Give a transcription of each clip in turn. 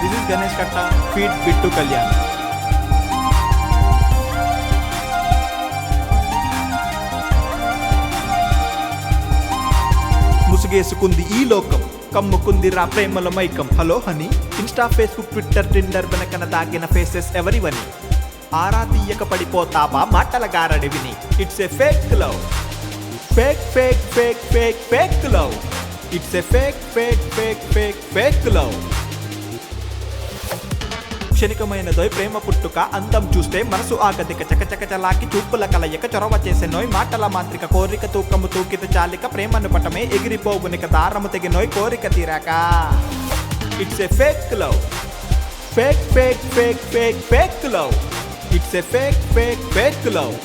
This is Ganesh కట్ట feed bit Kalyan. ముసుగేసుకుంది ఈ లోకం, కమ్ముకుంది రా ప్రేమల మైకం. Hello honey, Insta Facebook Twitter Tinder వెనకన దాగిన ఫేసెస్ ఎవరివని. ఆరా తీయక పడిపోతావా మాటల గారడివిని. It's a fake love, fake fake fake fake fake love. It's a fake fake fake fake fake love. క్షణికమైనదోయ్ ప్రేమ పుట్టుక, అందం చూస్తే మనసు ఆగదిక. చకచకచలాకి చూపుల కలయిక, చొరవ చేసెనోయ్ మాటల మాంత్రిక. కోరిక తూకము తూకిత చాలిక, ప్రేమను పటమే ఎగిరిపోవునిక. దారము తెగినోయ్ కోరిక తీరాక. It's a fake love, fake fake fake fake fake love. It's a fake fake fake love.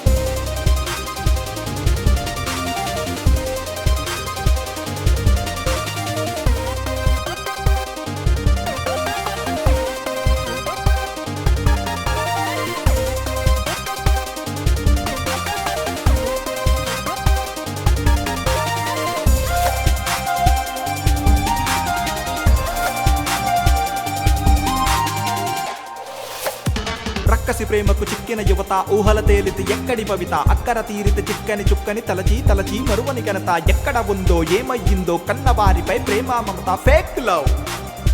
రక్కసి ప్రేమకు చిక్కిన యువత, ఊహల తేలితి ఎక్కడి పవిత. అక్కర తీరిత చిక్కని చుక్కని తలచి తలచి మరువని ఘనత. ఎక్కడ ఉందో ఏమయ్యిందో కన్నవారిపై ప్రేమ మమత. Fake love,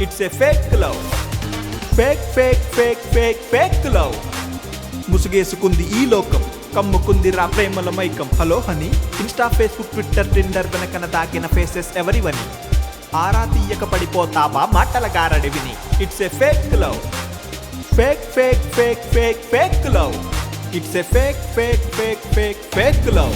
it's a fake love, fake fake fake fake fake love. ముసుగేసుకుంది ఈ లోకం, కమ్ముకుంది రా ప్రేమల మైకం. Hello honey, Insta Facebook Twitter Tinder వెనకన దాగిన ఫేసెస్ ఎవరివని. ఆరా తీయక పడిపోతావా మాటల గారడివిని. It's a fake love, fake fake fake fake fake love. It's a fake fake fake fake fake love.